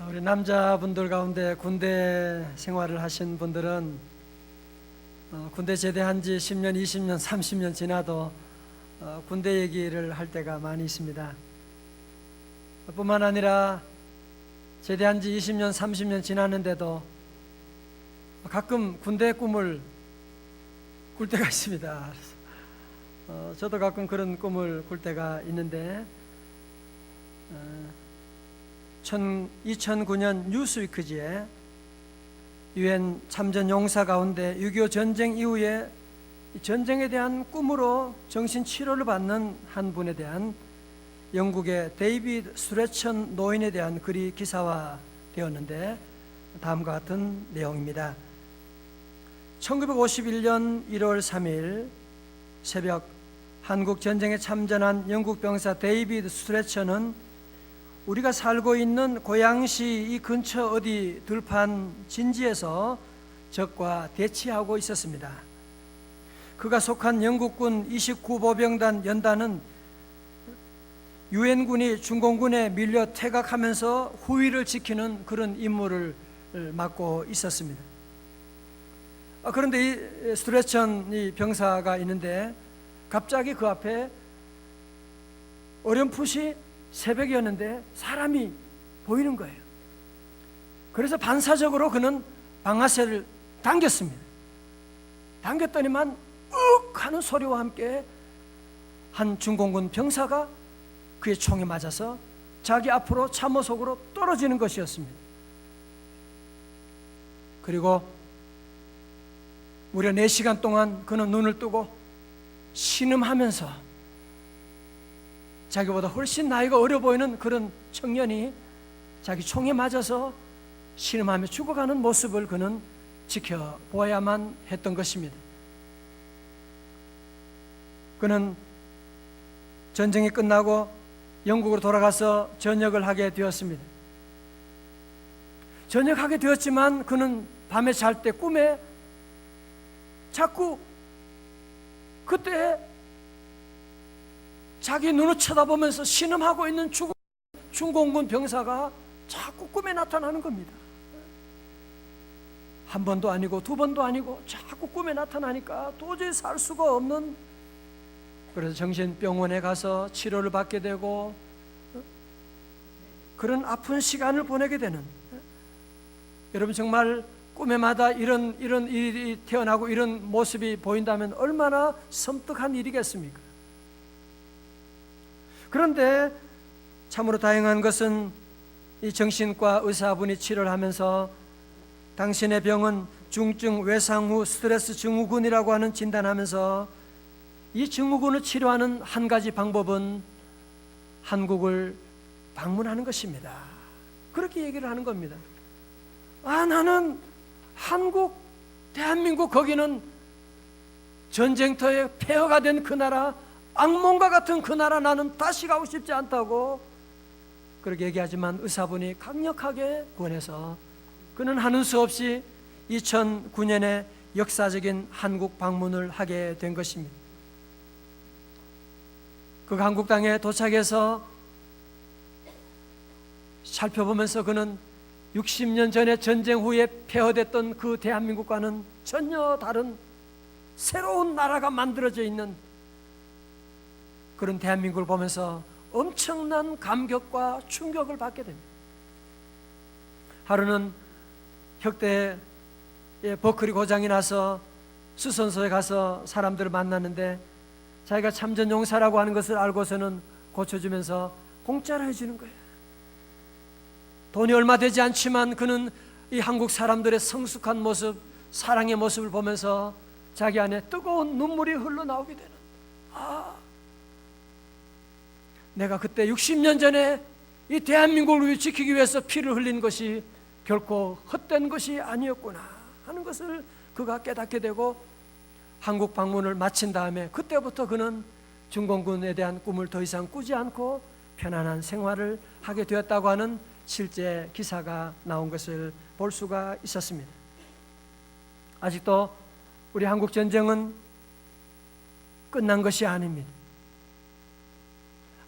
우리 남자분들 가운데 군대 생활을 하신 분들은 군대 제대한 지 10년, 20년, 30년 지나도 군대 얘기를 할 때가 많이 있습니다. 뿐만 아니라 제대한 지 20년, 30년 지났는데도 가끔 군대 꿈을 꿀 때가 있습니다. 저도 가끔 그런 꿈을 꿀 때가 있는데 2009년 뉴스위크지에 유엔 참전 용사 가운데 6.25 전쟁 이후에 전쟁에 대한 꿈으로 정신 치료를 받는 한 분에 대한 영국의 데이비드 스트레천 노인에 대한 글이 기사화되었는데 다음과 같은 내용입니다. 1951년 1월 3일 새벽 한국 전쟁에 참전한 영국 병사 데이비드 스트레천은 우리가 살고 있는 고양시 이 근처 어디 들판 진지에서 적과 대치하고 있었습니다. 그가 속한 영국군 29보병단 연단은 유엔군이 중공군에 밀려 퇴각하면서 후위를 지키는 그런 임무를 맡고 있었습니다. 그런데 이 스트레천 이 병사가 있는데 갑자기 그 앞에 어렴풋이 새벽이었는데 사람이 보이는 거예요. 그래서 반사적으로 그는 방아쇠를 당겼습니다. 당겼더니만 윽 하는 소리와 함께 한 중공군 병사가 그의 총에 맞아서 자기 앞으로 참호 속으로 떨어지는 것이었습니다. 그리고 무려 4시간 동안 그는 눈을 뜨고 신음하면서 자기보다 훨씬 나이가 어려 보이는 그런 청년이 자기 총에 맞아서 신음하며 죽어가는 모습을 그는 지켜보아야만 했던 것입니다. 그는 전쟁이 끝나고 영국으로 돌아가서 전역을 하게 되었습니다. 전역하게 되었지만 그는 밤에 잘 때 꿈에 자꾸 그때 자기 눈을 쳐다보면서 신음하고 있는 중공군 병사가 자꾸 꿈에 나타나는 겁니다. 한 번도 아니고 두 번도 아니고 자꾸 꿈에 나타나니까 도저히 살 수가 없는, 그래서 정신병원에 가서 치료를 받게 되고 그런 아픈 시간을 보내게 되는, 여러분 정말 꿈에마다 이런 일이 태어나고 이런 모습이 보인다면 얼마나 섬뜩한 일이겠습니까? 그런데 참으로 다행한 것은 이 정신과 의사분이 치료를 하면서 당신의 병은 중증 외상 후 스트레스 증후군이라고 하는 진단하면서 이 증후군을 치료하는 한 가지 방법은 한국을 방문하는 것입니다. 그렇게 얘기를 하는 겁니다. 나는 한국, 대한민국, 거기는 전쟁터에 폐허가 된 그 나라, 악몽과 같은 그 나라, 나는 다시 가고 싶지 않다고 그렇게 얘기하지만 의사분이 강력하게 권해서 그는 하는 수 없이 2009년에 역사적인 한국 방문을 하게 된 것입니다. 그 한국 땅에 도착해서 살펴보면서 그는 60년 전에 전쟁 후에 폐허됐던 그 대한민국과는 전혀 다른 새로운 나라가 만들어져 있는 그런 대한민국을 보면서 엄청난 감격과 충격을 받게 됩니다. 하루는 혁대의 버클리 고장이 나서 수선소에 가서 사람들을 만났는데 자기가 참전용사라고 하는 것을 알고서는 고쳐주면서 공짜로 해주는 거예요. 돈이 얼마 되지 않지만 그는 이 한국 사람들의 성숙한 모습, 사랑의 모습을 보면서 자기 안에 뜨거운 눈물이 흘러나오게 되는, 내가 그때 60년 전에 이 대한민국을 지키기 위해서 피를 흘린 것이 결코 헛된 것이 아니었구나 하는 것을 그가 깨닫게 되고 한국 방문을 마친 다음에 그때부터 그는 중공군에 대한 꿈을 더 이상 꾸지 않고 편안한 생활을 하게 되었다고 하는 실제 기사가 나온 것을 볼 수가 있었습니다. 아직도 우리 한국 전쟁은 끝난 것이 아닙니다.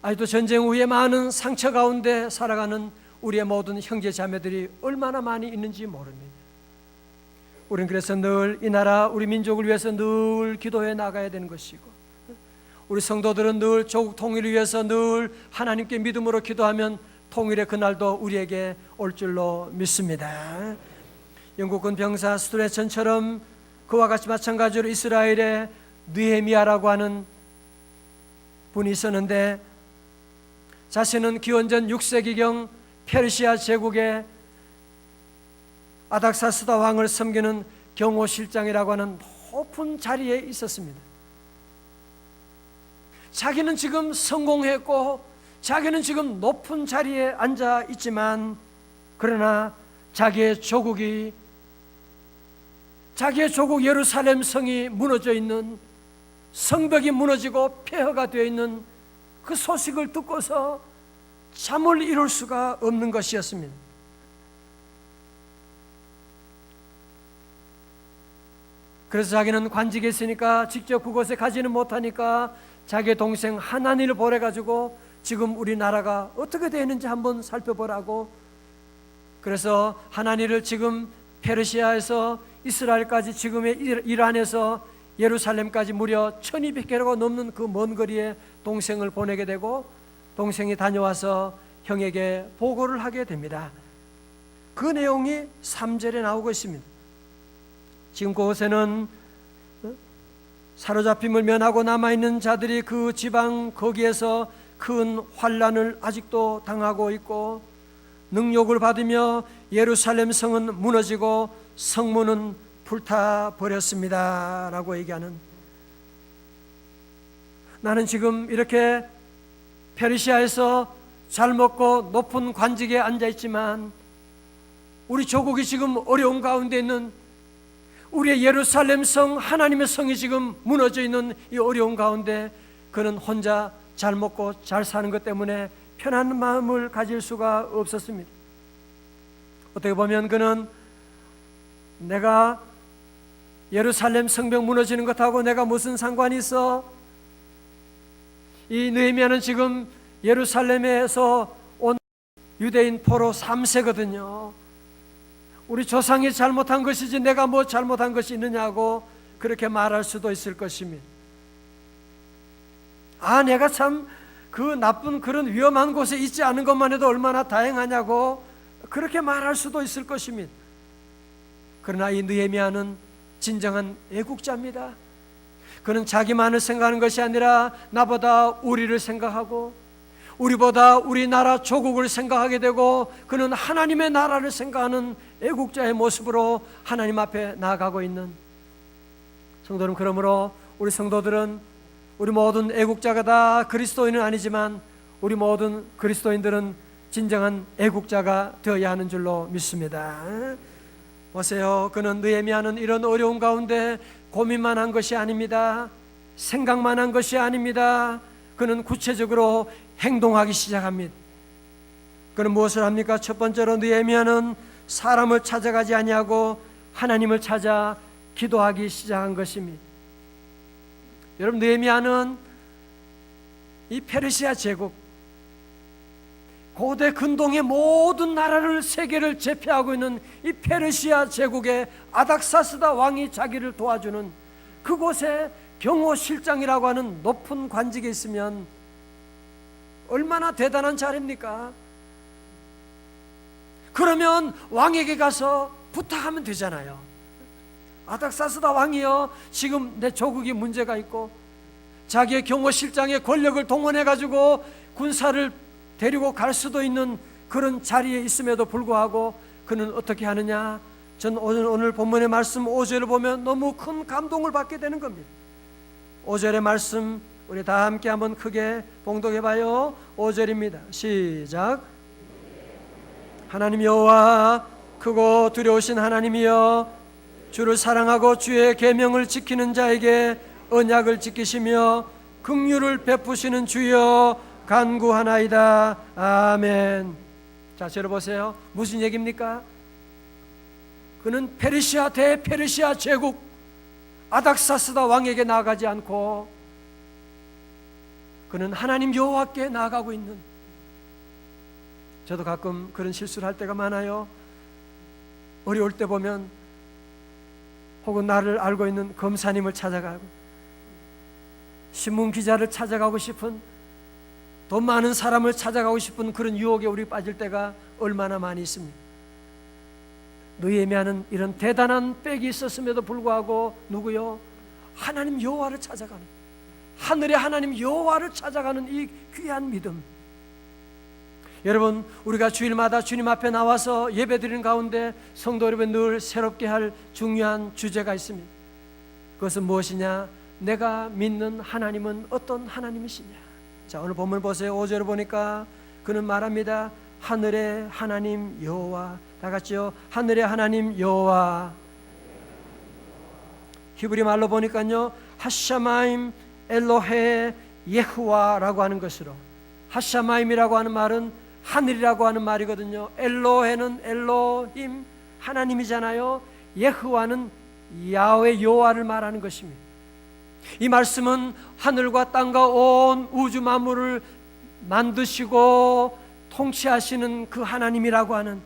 아직도 전쟁 후에 많은 상처 가운데 살아가는 우리의 모든 형제 자매들이 얼마나 많이 있는지 모릅니다. 우리는 그래서 늘 이 나라 우리 민족을 위해서 늘 기도해 나가야 되는 것이고, 우리 성도들은 늘 조국 통일을 위해서 늘 하나님께 믿음으로 기도하면 통일의 그날도 우리에게 올 줄로 믿습니다. 영국군 병사 스투레천처럼 그와 같이 마찬가지로 이스라엘의 느헤미야라고 하는 분이 있었는데, 자신은 기원전 6세기경 페르시아 제국의 아닥사스다 왕을 섬기는 경호실장이라고 하는 높은 자리에 있었습니다. 자기는 지금 성공했고 자기는 지금 높은 자리에 앉아 있지만, 그러나 자기의 조국 예루살렘 성이 무너져 있는, 성벽이 무너지고 폐허가 되어 있는 그 소식을 듣고서 잠을 이룰 수가 없는 것이었습니다. 그래서 자기는 관직에 있으니까 직접 그곳에 가지는 못하니까 자기의 동생 하나니를 보내가지고 지금 우리나라가 어떻게 되는지 한번 살펴보라고, 그래서 하나니를 지금 페르시아에서 이스라엘까지 지금의 이란에서 예루살렘까지 무려 1200km가 넘는 그 먼 거리에 동생을 보내게 되고, 동생이 다녀와서 형에게 보고를 하게 됩니다. 그 내용이 3절에 나오고 있습니다. 지금 그곳에는 사로잡힘을 면하고 남아있는 자들이 그 지방 거기에서 큰 환난을 아직도 당하고 있고, 능욕을 받으며 예루살렘 성은 무너지고 성문은 불타버렸습니다 라고 얘기하는, 나는 지금 이렇게 페르시아에서 잘 먹고 높은 관직에 앉아있지만 우리 조국이 지금 어려운 가운데 있는, 우리의 예루살렘 성, 하나님의 성이 지금 무너져 있는 이 어려운 가운데 그는 혼자 잘 먹고 잘 사는 것 때문에 편안한 마음을 가질 수가 없었습니다. 어떻게 보면 그는 내가 예루살렘 성벽 무너지는 것하고 내가 무슨 상관이 있어? 이 느헤미야는 지금 예루살렘에서 온 유대인 포로 3세거든요. 우리 조상이 잘못한 것이지 내가 뭐 잘못한 것이 있느냐고 그렇게 말할 수도 있을 것입니다. 내가 참 그 나쁜 그런 위험한 곳에 있지 않은 것만 해도 얼마나 다행하냐고 그렇게 말할 수도 있을 것입니다. 그러나 이 느헤미야는 진정한 애국자입니다. 그는 자기만을 생각하는 것이 아니라 나보다 우리를 생각하고 우리보다 우리나라 조국을 생각하게 되고, 그는 하나님의 나라를 생각하는 애국자의 모습으로 하나님 앞에 나아가고 있는 성도는, 그러므로 우리 성도들은 우리 모든 애국자가 다 그리스도인은 아니지만 우리 모든 그리스도인들은 진정한 애국자가 되어야 하는 줄로 믿습니다. 보세요. 그는 느헤미야는 이런 어려운 가운데 고민만 한 것이 아닙니다. 생각만 한 것이 아닙니다. 그는 구체적으로 행동하기 시작합니다. 그는 무엇을 합니까? 첫 번째로 느헤미야는 사람을 찾아가지 아니하고 하나님을 찾아 기도하기 시작한 것입니다. 여러분, 느헤미야는 이 페르시아 제국, 고대 근동의 모든 나라를, 세계를 제패하고 있는 이 페르시아 제국의 아닥사스다 왕이 자기를 도와주는 그곳에 경호실장이라고 하는 높은 관직에 있으면 얼마나 대단한 자리입니까? 그러면 왕에게 가서 부탁하면 되잖아요. 아닥사스다 왕이여, 지금 내 조국이 문제가 있고 자기의 경호실장의 권력을 동원해가지고 군사를 데리고 갈 수도 있는 그런 자리에 있음에도 불구하고 그는 어떻게 하느냐? 전 오늘 본문의 말씀 5절을 보면 너무 큰 감동을 받게 되는 겁니다. 5절의 말씀 우리 다 함께 한번 크게 봉독해봐요. 5절입니다. 시작. 하나님 여호와, 크고 두려우신 하나님이여, 주를 사랑하고 주의 계명을 지키는 자에게 언약을 지키시며 긍휼을 베푸시는 주여 간구하나이다. 아멘. 자, 저를 보세요. 무슨 얘기입니까? 그는 대페르시아 제국 아닥사스다 왕에게 나아가지 않고 그는 하나님 여호와께 나아가고 있는, 저도 가끔 그런 실수를 할 때가 많아요. 어려울 때 보면 혹은 나를 알고 있는 검사님을 찾아가고 신문 기자를 찾아가고 싶은, 돈 많은 사람을 찾아가고 싶은 그런 유혹에 우리 빠질 때가 얼마나 많이 있습니까? 느헤미야는 이런 대단한 백이 있었음에도 불구하고 누구요? 하나님 여호와를 찾아가는, 하늘의 하나님 여호와를 찾아가는 이 귀한 믿음. 여러분, 우리가 주일마다 주님 앞에 나와서 예배드리는 가운데 성도 여러분 늘 새롭게 할 중요한 주제가 있습니다. 그것은 무엇이냐? 내가 믿는 하나님은 어떤 하나님이시냐? 자, 오늘 본문 보세요. 5절을 보니까 그는 말합니다. 하늘의 하나님 여호와. 다 같이요. 하늘의 하나님 여호와. 히브리 말로 보니까요, 하샤마임 엘로헤 예후와라고 하는 것으로, 하샤마임이라고 하는 말은 하늘이라고 하는 말이거든요. 엘로헤는 엘로힘 하나님이잖아요. 예후와는 야훼 여호와를 말하는 것입니다. 이 말씀은 하늘과 땅과 온 우주 만물을 만드시고 통치하시는 그 하나님이라고 하는,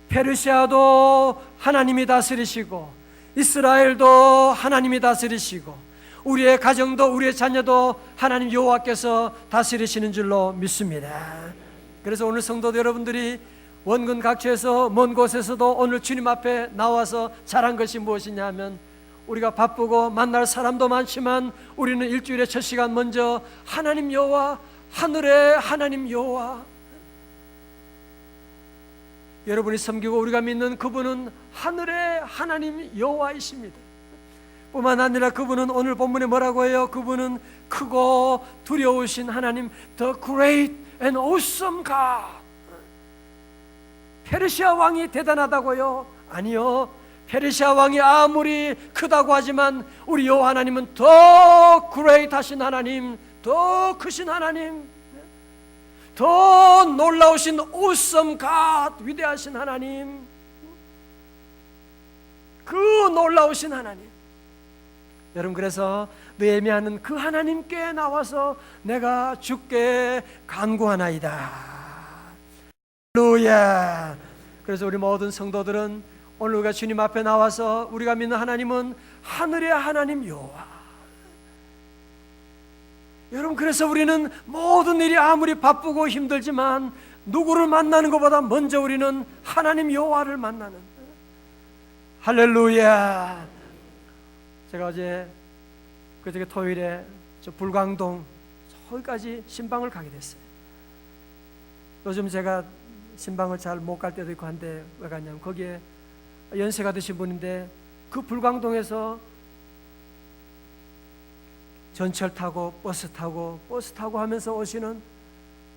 페르시아도 하나님이 다스리시고 이스라엘도 하나님이 다스리시고 우리의 가정도 우리의 자녀도 하나님 여호와께서 다스리시는 줄로 믿습니다. 그래서 오늘 성도 여러분들이 원근 각처에서 먼 곳에서도 오늘 주님 앞에 나와서 잘한 것이 무엇이냐 하면, 우리가 바쁘고 만날 사람도 많지만 우리는 일주일의 첫 시간 먼저 하나님 여호와, 하늘의 하나님 여호와, 여러분이 섬기고 우리가 믿는 그분은 하늘의 하나님 여호와이십니다. 뿐만 아니라 그분은 오늘 본문에 뭐라고 해요? 그분은 크고 두려우신 하나님, The great and awesome God. 페르시아 왕이 대단하다고요? 아니요. 페르시아 왕이 아무리 크다고 하지만 우리 여호와 하나님은 더 그레이트하신 하나님, 더 크신 하나님, 더 놀라우신 awesome God, 위대하신 하나님, 그 놀라우신 하나님. 여러분, 그래서 느헤미야는 그 하나님께 나와서 내가 주께 간구하나이다. 할렐루야. 그래서 우리 모든 성도들은 오늘 우리가 주님 앞에 나와서 우리가 믿는 하나님은 하늘의 하나님 여호와. 여러분, 그래서 우리는 모든 일이 아무리 바쁘고 힘들지만 누구를 만나는 것보다 먼저 우리는 하나님 여호와를 만나는. 할렐루야. 제가 그저께 토요일에 저 불광동 저기까지 신방을 가게 됐어요. 요즘 제가 신방을 잘 못 갈 때도 있고 한데 왜 갔냐면, 거기에 연세가 드신 분인데 그 불광동에서 전철 타고 버스 타고 하면서 오시는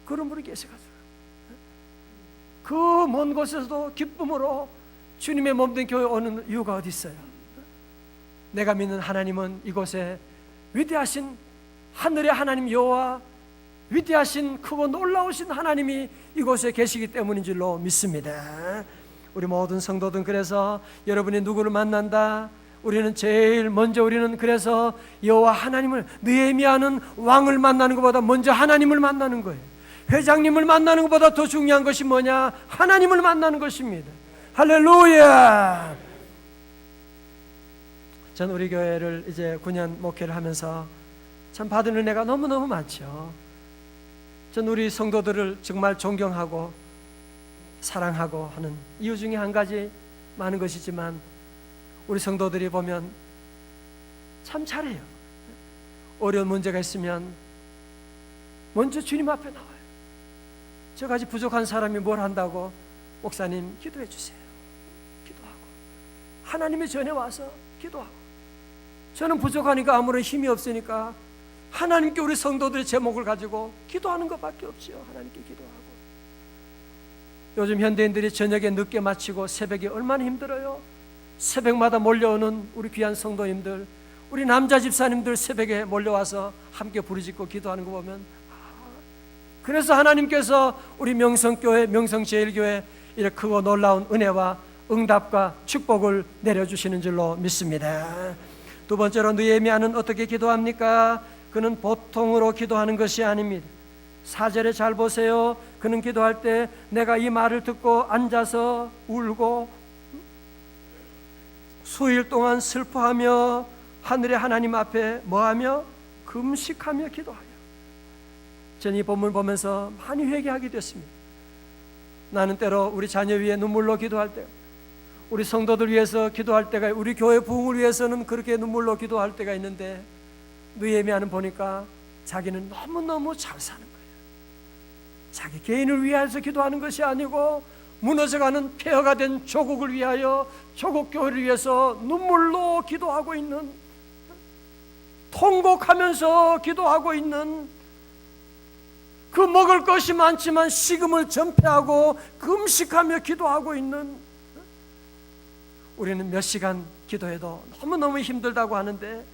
그런 분이 계셔가지고, 그 먼 곳에서도 기쁨으로 주님의 몸된 교회 오는 이유가 어디 있어요? 내가 믿는 하나님은 이곳에 위대하신 하늘의 하나님 여호와, 위대하신 크고 놀라우신 하나님이 이곳에 계시기 때문인 줄로 믿습니다. 우리 모든 성도들은 그래서 여러분이 누구를 만난다, 우리는 제일 먼저 우리는 그래서 여호와 하나님을, 느헤미야는 왕을 만나는 것보다 먼저 하나님을 만나는 거예요. 회장님을 만나는 것보다 더 중요한 것이 뭐냐? 하나님을 만나는 것입니다. 할렐루야. 전 우리 교회를 이제 9년 목회를 하면서 참 받은 은혜가 너무너무 많죠. 전 우리 성도들을 정말 존경하고 사랑하고 하는 이유 중에 한 가지, 많은 것이지만 우리 성도들이 보면 참 잘해요. 어려운 문제가 있으면 먼저 주님 앞에 나와요. 저같이 부족한 사람이 뭘 한다고? 목사님 기도해 주세요. 기도하고 하나님의 전에 와서 기도하고, 저는 부족하니까 아무런 힘이 없으니까 하나님께 우리 성도들의 제목을 가지고 기도하는 것밖에 없지요. 하나님께 기도하고. 요즘 현대인들이 저녁에 늦게 마치고 새벽에 얼마나 힘들어요. 새벽마다 몰려오는 우리 귀한 성도님들, 우리 남자 집사님들 새벽에 몰려와서 함께 부르짖고 기도하는 거 보면, 그래서 하나님께서 우리 명성교회, 명성제일교회 이렇게 크고 놀라운 은혜와 응답과 축복을 내려주시는 줄로 믿습니다. 두 번째로 느헤미야는 어떻게 기도합니까? 그는 보통으로 기도하는 것이 아닙니다. 4절에 잘 보세요. 그는 기도할 때 내가 이 말을 듣고 앉아서 울고 수일 동안 슬퍼하며 하늘의 하나님 앞에 뭐하며 금식하며 기도하여. 저는 이 본문을 보면서 많이 회개하게 됐습니다. 나는 때로 우리 자녀 위에 눈물로 기도할 때, 우리 성도들 위해서 기도할 때가, 우리 교회 부흥을 위해서는 그렇게 눈물로 기도할 때가 있는데, 느헤미야는 보니까 자기는 너무너무 잘 사는 거예요. 자기 개인을 위해서 기도하는 것이 아니고 무너져가는 폐허가 된 조국을 위하여, 조국 교회를 위해서 눈물로 기도하고 있는, 통곡하면서 기도하고 있는, 그 먹을 것이 많지만 식음을 전폐하고 금식하며 기도하고 있는, 우리는 몇 시간 기도해도 너무너무 힘들다고 하는데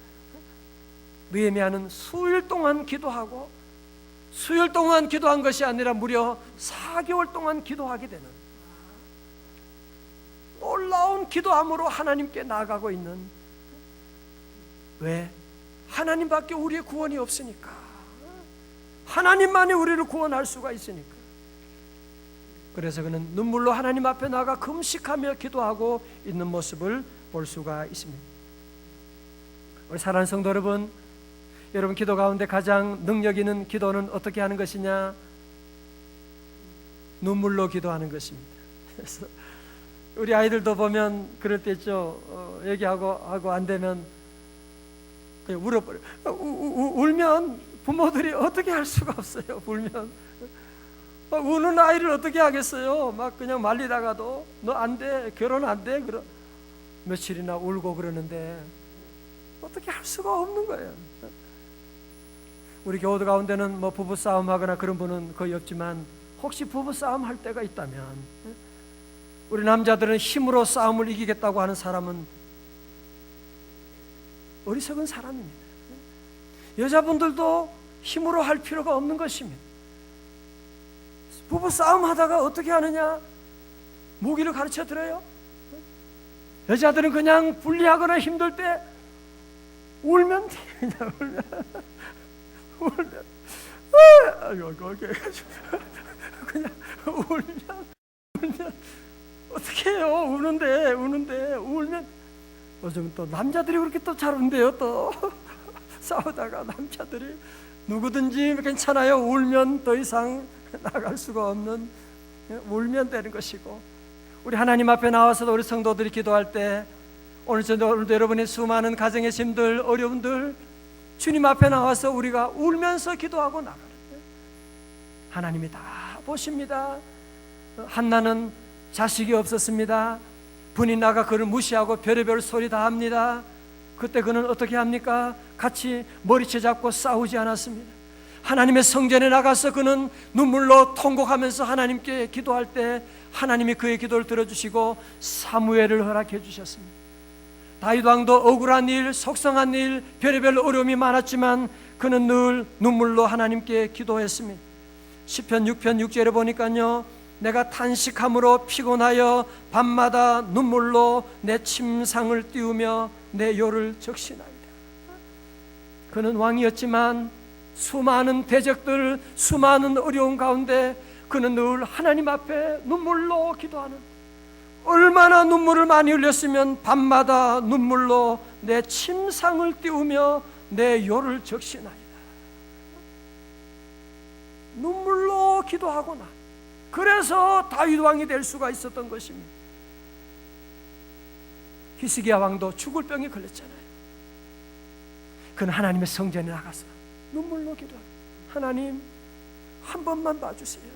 느헤미야는 수일 동안 기도하고, 수일 동안 기도한 것이 아니라 무려 4개월 동안 기도하게 되는 놀라운 기도함으로 하나님께 나아가고 있는, 왜? 하나님밖에 우리의 구원이 없으니까. 하나님만이 우리를 구원할 수가 있으니까. 그래서 그는 눈물로 하나님 앞에 나가 금식하며 기도하고 있는 모습을 볼 수가 있습니다. 우리 사랑하는 성도 여러분, 여러분 기도 가운데 가장 능력 있는 기도는 어떻게 하는 것이냐? 눈물로 기도하는 것입니다. 그래서 우리 아이들도 보면 그럴 때 있죠. 얘기하고 안 되면 그냥 울어버려. 울면 부모들이 어떻게 할 수가 없어요. 울면 우는 아이를 어떻게 하겠어요. 막 그냥 말리다가도 너 안 돼, 결혼 안 돼, 그러 며칠이나 울고 그러는데 어떻게 할 수가 없는 거예요. 우리 교우들 가운데는 뭐 부부 싸움하거나 그런 분은 거의 없지만, 혹시 부부 싸움 할 때가 있다면, 우리 남자들은 힘으로 싸움을 이기겠다고 하는 사람은 어리석은 사람입니다. 여자분들도 힘으로 할 필요가 없는 것입니다. 부부 싸움하다가 어떻게 하느냐? 무기를 가르쳐 드려요. 여자들은 그냥 불리하거나 힘들 때 울면 돼. 그냥 울면 그냥 울면 어떻게 해요? 우는데 울면. 요즘 또 남자들이 그렇게 또 잘 운대요. 또 싸우다가 남자들이 누구든지 괜찮아요. 울면 더 이상 나갈 수가 없는, 울면 되는 것이고, 우리 하나님 앞에 나와서도 우리 성도들이 기도할 때, 오늘도 여러분의 수많은 가정의 짐들, 어려움들 주님 앞에 나와서 우리가 울면서 기도하고 나가는데 하나님이 다 보십니다. 한나는 자식이 없었습니다. 분이 나가 그를 무시하고 별의별 소리 다 합니다. 그때 그는 어떻게 합니까? 같이 머리채 잡고 싸우지 않았습니다. 하나님의 성전에 나가서 그는 눈물로 통곡하면서 하나님께 기도할 때 하나님이 그의 기도를 들어주시고 사무엘을 허락해 주셨습니다. 다윗 왕도 억울한 일, 속상한 일, 별의별 어려움이 많았지만 그는 늘 눈물로 하나님께 기도했습니다. 시편 6편 6절에 보니까요, 내가 탄식함으로 피곤하여 밤마다 눈물로 내 침상을 띄우며 내 요를 적시나이다. 그는 왕이었지만 수많은 대적들, 수많은 어려움 가운데 그는 늘 하나님 앞에 눈물로 기도하는, 얼마나 눈물을 많이 흘렸으면 밤마다 눈물로 내 침상을 띄우며 내 요를 적시나이다. 눈물로 기도하거나, 그래서 다윗 왕이 될 수가 있었던 것입니다. 히스기야 왕도 죽을 병에 걸렸잖아요. 그는 하나님의 성전에 나가서 눈물로 기도하고, 하나님 한 번만 봐주세요.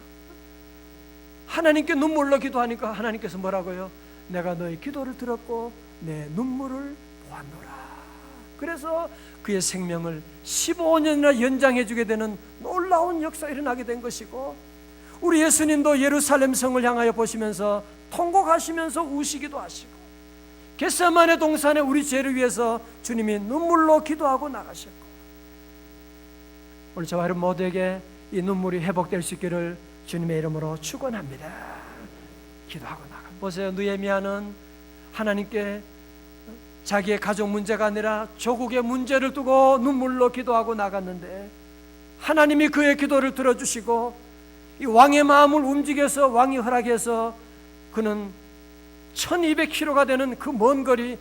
하나님께 눈물로 기도하니까 하나님께서 뭐라고요? 내가 너의 기도를 들었고 내 눈물을 보았노라. 그래서 그의 생명을 15년이나 연장해 주게 되는 놀라운 역사가 일어나게 된 것이고, 우리 예수님도 예루살렘 성을 향하여 보시면서 통곡하시면서 우시기도 하시고, 겟세마네 동산에 우리 죄를 위해서 주님이 눈물로 기도하고 나가셨고, 오늘 저와 여러분 모두에게 이 눈물이 회복될 수 있기를 주님의 이름으로 축원합니다. 기도하고 나가. 보세요, 느헤미야는 하나님께 자기의 가족 문제가 아니라 조국의 문제를 두고 눈물로 기도하고 나갔는데 하나님이 그의 기도를 들어주시고 이 왕의 마음을 움직여서 왕이 허락해서 그는 1200km가 되는 그 먼 거리,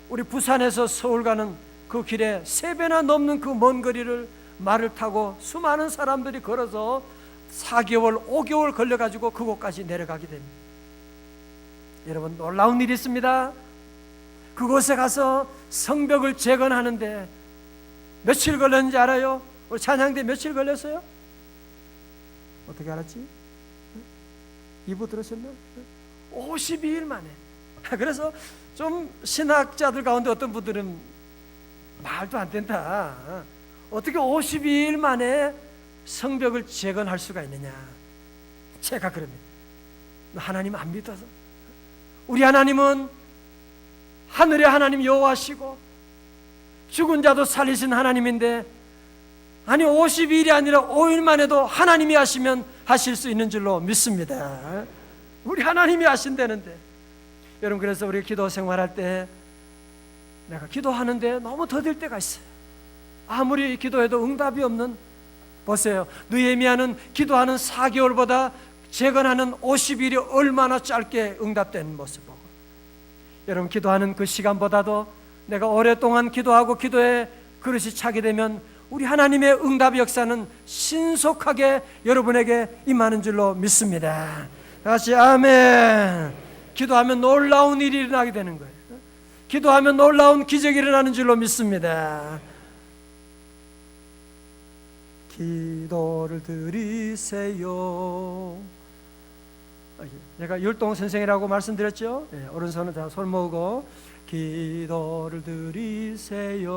우리 부산에서 서울 가는 그 길에 3배나 넘는 그 먼 거리를 말을 타고 수많은 사람들이 걸어서 4개월, 5개월 걸려가지고 그곳까지 내려가게 됩니다. 여러분, 놀라운 일이 있습니다. 그곳에 가서 성벽을 재건하는데 며칠 걸렸는지 알아요? 우리 찬양대 며칠 걸렸어요? 어떻게 알았지? 2부 들으셨나? 52일 만에. 그래서 좀 신학자들 가운데 어떤 분들은 말도 안 된다, 어떻게 52일 만에 성벽을 재건할 수가 있느냐. 제가 그럽니다. 하나님 안 믿어서. 우리 하나님은 하늘의 하나님 여호와시고 죽은 자도 살리신 하나님인데, 아니 52일이 아니라 5일만 해도 하나님이 하시면 하실 수 있는 줄로 믿습니다. 우리 하나님이 하신다는데. 여러분, 그래서 우리 기도 생활할 때 내가 기도하는데 너무 더딜 때가 있어요. 아무리 기도해도 응답이 없는, 보세요, 느헤미야는 기도하는 4개월보다 재건하는 50일이 얼마나 짧게 응답되는 모습 보고, 여러분, 기도하는 그 시간보다도 내가 오랫동안 기도하고 기도에 그릇이 차게 되면 우리 하나님의 응답 역사는 신속하게 여러분에게 임하는 줄로 믿습니다. 다시 아멘. 기도하면 놀라운 일이 일어나게 되는 거예요. 기도하면 놀라운 기적이 일어나는 줄로 믿습니다. 기도를 드리세요. 제가 율동 선생이라고 말씀드렸죠. 네, 오른손은 다 손 모으고 기도를 드리세요.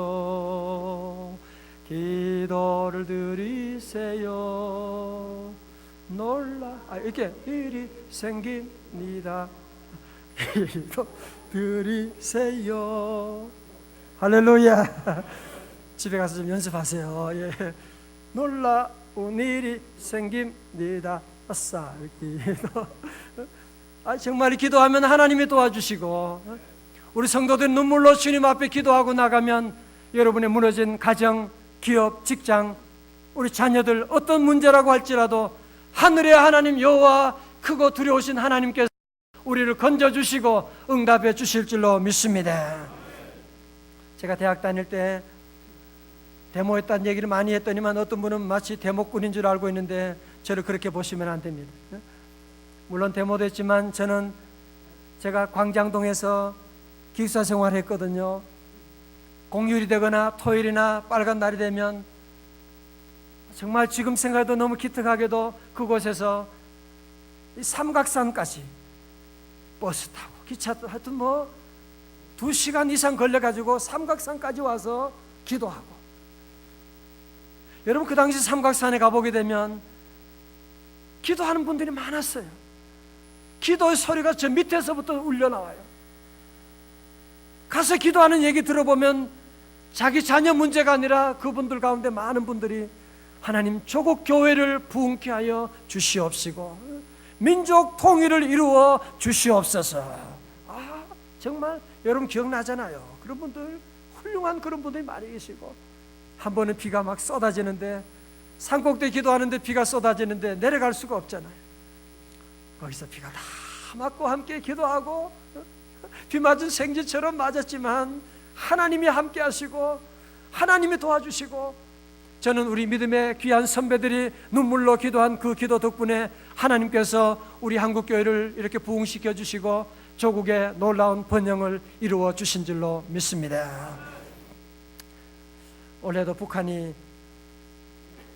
기도를 드리세요. 이렇게 일이 생깁니다. 기도 드리세요. 할렐루야. 집에 가서 좀 연습하세요. 예. 놀라운 일이 생깁니다. 아싸. 기도. 정말 기도하면 하나님이 도와주시고, 우리 성도들 눈물로 주님 앞에 기도하고 나가면 여러분의 무너진 가정, 기업, 직장, 우리 자녀들 어떤 문제라고 할지라도 하늘의 하나님 여호와 크고 두려우신 하나님께서 우리를 건져주시고 응답해 주실 줄로 믿습니다. 제가 대학 다닐 때 데모했다는 얘기를 많이 했더니만 어떤 분은 마치 데모꾼인 줄 알고 있는데 저를 그렇게 보시면 안 됩니다. 물론 데모도 했지만 저는 제가 광장동에서 기숙사 생활을 했거든요. 공휴일이 되거나 토요일이나 빨간 날이 되면 정말 지금 생각해도 너무 기특하게도 그곳에서 이 삼각산까지 버스 타고 기차 타고 하여튼 2시간 이상 걸려가지고 삼각산까지 와서 기도하고, 여러분, 그 당시 삼각산에 가보게 되면 기도하는 분들이 많았어요. 기도의 소리가 저 밑에서부터 울려나와요. 가서 기도하는 얘기 들어보면 자기 자녀 문제가 아니라 그분들 가운데 많은 분들이 하나님 조국 교회를 부흥케 하여 주시옵시고 민족 통일을 이루어 주시옵소서. 정말 여러분 기억나잖아요. 그런 분들, 훌륭한 그런 분들이 많이 계시고, 한 번은 비가 막 쏟아지는데, 산꼭대기 기도하는데 비가 쏟아지는데 내려갈 수가 없잖아요. 거기서 비가 다 맞고 함께 기도하고, 비 맞은 생쥐처럼 맞았지만 하나님이 함께 하시고 하나님이 도와주시고, 저는 우리 믿음의 귀한 선배들이 눈물로 기도한 그 기도 덕분에 하나님께서 우리 한국교회를 이렇게 부흥시켜 주시고 조국의 놀라운 번영을 이루어 주신 줄로 믿습니다. 올해도 북한이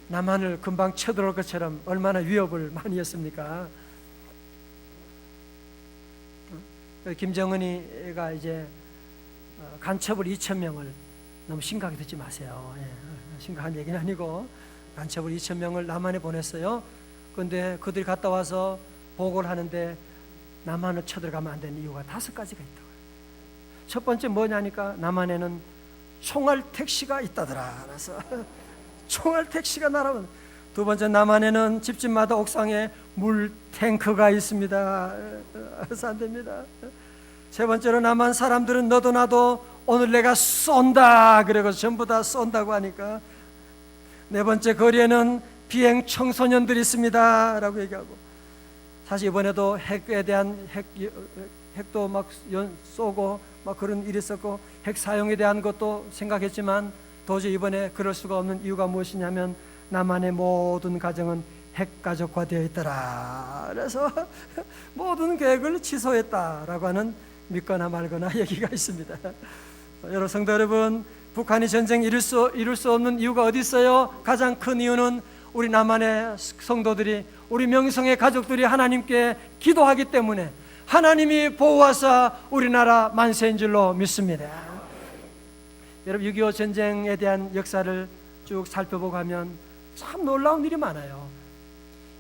남한을 금방 쳐들어올 것처럼 얼마나 위협을 많이 했습니까? 김정은이가 이제 간첩을 2,000명을, 너무 심각하게 듣지 마세요. 심각한 얘기는 아니고 간첩을 2,000명을 남한에 보냈어요. 그런데 그들이 갔다 와서 보고를 하는데 남한을 쳐들어가면 안 되는 이유가 5가지가 있다고요. 첫 번째 뭐냐니까 남한에는 총알 택시가 있다더라. 그래서 총알 택시가 날아오는. 두 번째, 남한에는 집집마다 옥상에 물 탱크가 있습니다. 그래서 안 됩니다. 세 번째로, 남한 사람들은 너도 나도 오늘 내가 쏜다 그러고 전부 다 쏜다고 하니까 네 번째, 거리에는 비행 청소년들이 있습니다 라고 얘기하고, 사실 이번에도 핵에 대한 핵도 막 쏘고 막 그런 일이 있었고, 핵 사용에 대한 것도 생각했지만 도저히 이번에 그럴 수가 없는 이유가 무엇이냐면 남한의 모든 가정은 핵가족화되어 있더라. 그래서 모든 계획을 취소했다라고 하는 믿거나 말거나 얘기가 있습니다. 여러분 성도 여러분, 북한이 전쟁 이룰 수 없는 이유가 어디 있어요? 가장 큰 이유는 우리 남한의 성도들이, 우리 명성의 가족들이 하나님께 기도하기 때문에 하나님이 보호하사 우리나라 만세인 줄로 믿습니다. 여러분 6.25 전쟁에 대한 역사를 쭉 살펴보고 하면 참 놀라운 일이 많아요.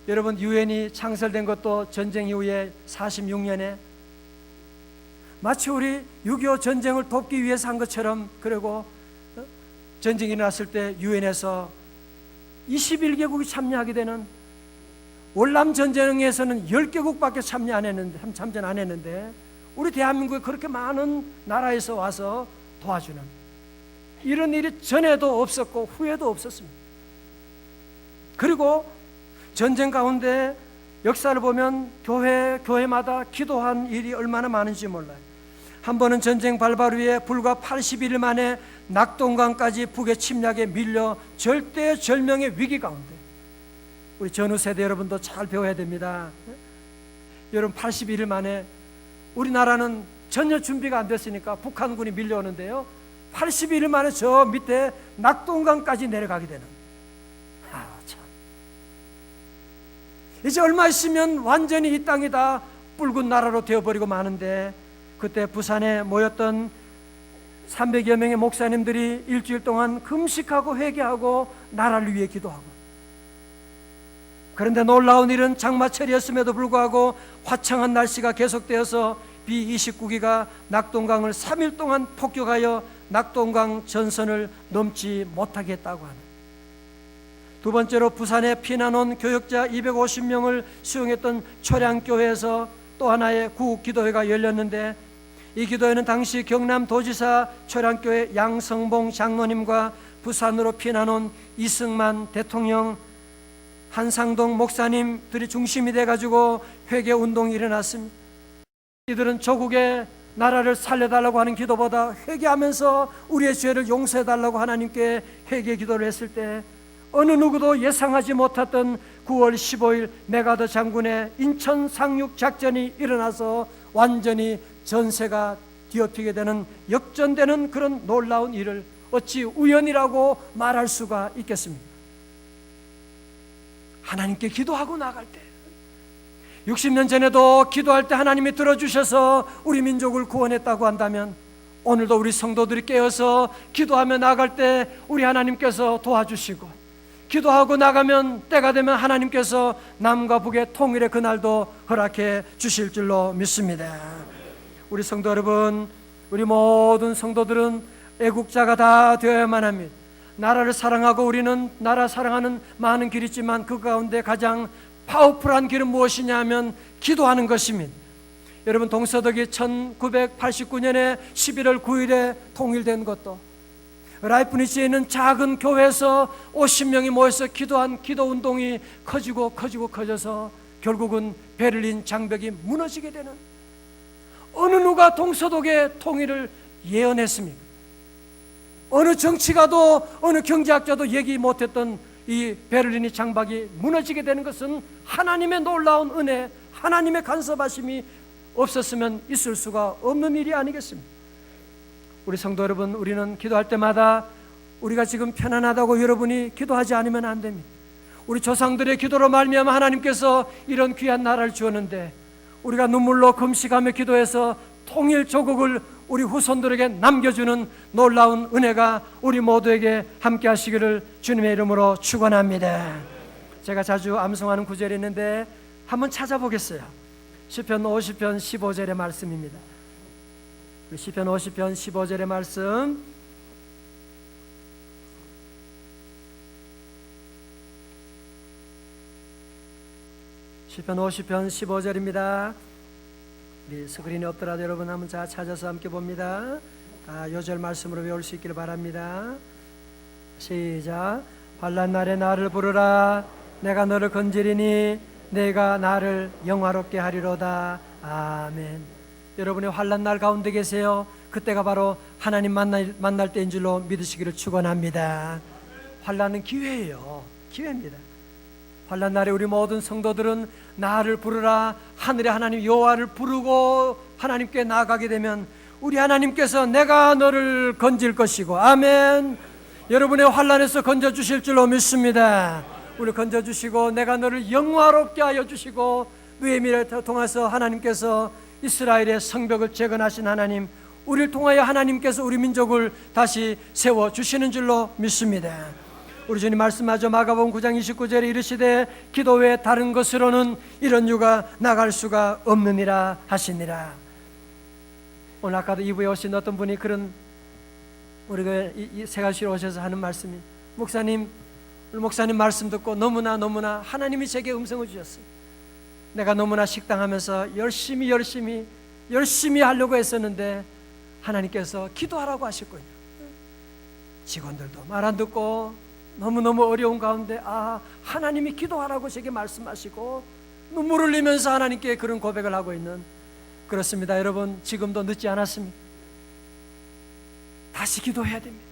여러분 유엔이 창설된 것도 전쟁 이후에 46년에 마치 우리 6.25 전쟁을 돕기 위해서 한 것처럼, 그리고 전쟁이 일어났을 때 유엔에서 21개국이 참여하게 되는, 월남 전쟁에서는 10개국밖에 참여 안 했는데 우리 대한민국에 그렇게 많은 나라에서 와서 도와주는 이런 일이 전에도 없었고 후에도 없었습니다. 그리고 전쟁 가운데 역사를 보면 교회마다 기도한 일이 얼마나 많은지 몰라요. 한 번은 전쟁 발발 후에 불과 81일 만에 낙동강까지 북의 침략에 밀려 절대절명의 위기 가운데, 우리 전후 세대 여러분도 잘 배워야 됩니다. 여러분 81일 만에 우리나라는 전혀 준비가 안 됐으니까 북한군이 밀려오는데요, 81일 만에 저 밑에 낙동강까지 내려가게 되는, 참. 이제 얼마 있으면 완전히 이 땅이 다 붉은 나라로 되어버리고 마는데, 그때 부산에 모였던 300여 명의 목사님들이 일주일 동안 금식하고 회개하고 나라를 위해 기도하고, 그런데 놀라운 일은 장마철이었음에도 불구하고 화창한 날씨가 계속되어서 B-29기가 낙동강을 3일 동안 폭격하여 낙동강 전선을 넘지 못하게 했다고 하는. 두 번째로 부산에 피난 온 교역자 250명을 수용했던 초량교회에서 또 하나의 구기도회가 열렸는데, 이 기도회는 당시 경남도지사 초량교회 양성봉 장로님과 부산으로 피난 온 이승만 대통령, 한상동 목사님들이 중심이 돼가지고 회개운동이 일어났습니다. 이들은 조국의 나라를 살려달라고 하는 기도보다 회개하면서 우리의 죄를 용서해달라고 하나님께 회개 기도를 했을 때, 어느 누구도 예상하지 못했던 9월 15일 메가더 장군의 인천 상륙 작전이 일어나서 완전히 전세가 뒤엎이게 되는, 역전되는 그런 놀라운 일을 어찌 우연이라고 말할 수가 있겠습니까? 하나님께 기도하고 나갈 때, 60년 전에도 기도할 때 하나님이 들어주셔서 우리 민족을 구원했다고 한다면, 오늘도 우리 성도들이 깨어서 기도하며 나갈 때 우리 하나님께서 도와주시고, 기도하고 나가면 때가 되면 하나님께서 남과 북의 통일의 그날도 허락해 주실 줄로 믿습니다. 우리 성도 여러분, 우리 모든 성도들은 애국자가 다 되어야만 합니다. 나라를 사랑하고, 우리는 나라 사랑하는 많은 길이 있지만 그 가운데 가장 파워풀한 길은 무엇이냐 하면 기도하는 것입니다. 여러분 동서독이 1989년에 11월 9일에 통일된 것도 라이프니츠에 있는 작은 교회에서 50명이 모여서 기도한 기도운동이 커져서 결국은 베를린 장벽이 무너지게 되는, 어느 누가 동서독의 통일을 예언했습니까? 어느 정치가도 어느 경제학자도 얘기 못했던 이 베를린의 장벽이 무너지게 되는 것은 하나님의 놀라운 은혜, 하나님의 간섭하심이 없었으면 있을 수가 없는 일이 아니겠습니까? 우리 성도 여러분, 우리는 기도할 때마다 우리가 지금 편안하다고 여러분이 기도하지 않으면 안 됩니다. 우리 조상들의 기도로 말미암아 하나님께서 이런 귀한 나라를 주었는데, 우리가 눈물로 금식하며 기도해서 통일 조국을 우리 후손들에게 남겨주는 놀라운 은혜가 우리 모두에게 함께 하시기를 주님의 이름으로 축원합니다. 제가 자주 암송하는 구절이 있는데 한번 찾아보겠어요. 시편 50편 15절의 말씀입니다. 시편 50편 15절의 말씀, 시편 50편 15절입니다. 우리 스크린이 없더라도 여러분 한번 잘 찾아서 함께 봅니다. 요절 말씀으로 외울 수 있기를 바랍니다. 시작. 환난 날에 나를 부르라. 내가 너를 건지리니 내가 나를 영화롭게 하리로다. 아멘. 여러분의 환난 날 가운데 계세요. 그때가 바로 하나님 만날 때인 줄로 믿으시기를 축원합니다. 환난은 기회예요. 기회입니다. 환난 날에 우리 모든 성도들은 나를 부르라. 하늘의 하나님 여호와를 부르고 하나님께 나아가게 되면 우리 하나님께서 내가 너를 건질 것이고, 아멘. 여러분의 환난에서 건져주실 줄로 믿습니다. 우리 건져주시고 내가 너를 영화롭게 하여 주시고, 느헤미야를 통해서 하나님께서 이스라엘의 성벽을 재건하신 하나님, 우리를 통하여 하나님께서 우리 민족을 다시 세워주시는 줄로 믿습니다. 우리 주님 말씀하죠. 마가복음 9장 29절에 이르시되 기도 외에 다른 것으로는 이런 유가 나갈 수가 없느니라 하시니라. 오늘 아까도 2부에 오신 어떤 분이 그런 우리가 이 세가시로 오셔서 하는 말씀이, 목사님 말씀 듣고 너무나 하나님이 제게 음성을 주셨어요. 내가 너무나 식당하면서 열심히 하려고 했었는데 하나님께서 기도하라고 하셨거든요. 직원들도 말 안 듣고 너무너무 어려운 가운데 하나님이 기도하라고 제게 말씀하시고 눈물을 흘리면서 하나님께 그런 고백을 하고 있는, 그렇습니다. 여러분, 지금도 늦지 않았습니다. 다시 기도해야 됩니다.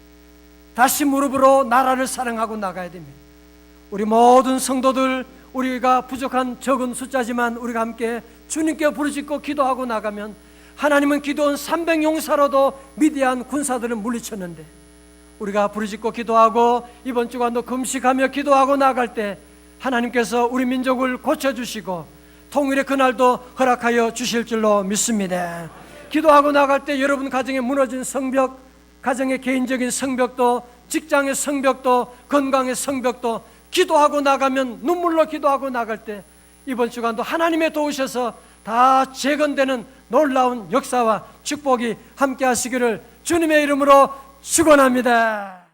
다시 무릎으로 나라를 사랑하고 나가야 됩니다. 우리 모든 성도들, 우리가 부족한 적은 숫자지만 우리가 함께 주님께 부르짖고 기도하고 나가면, 하나님은 기도원 300용사로도 미디안 군사들을 물리쳤는데 우리가 부르짖고 기도하고 이번 주간도 금식하며 기도하고 나갈 때 하나님께서 우리 민족을 고쳐주시고 통일의 그날도 허락하여 주실 줄로 믿습니다. 기도하고 나갈 때 여러분 가정에 무너진 성벽, 가정의 개인적인 성벽도, 직장의 성벽도, 건강의 성벽도 기도하고 나가면, 눈물로 기도하고 나갈 때 이번 주간도 하나님의 도우셔서 다 재건되는 놀라운 역사와 축복이 함께 하시기를 주님의 이름으로 축원합니다.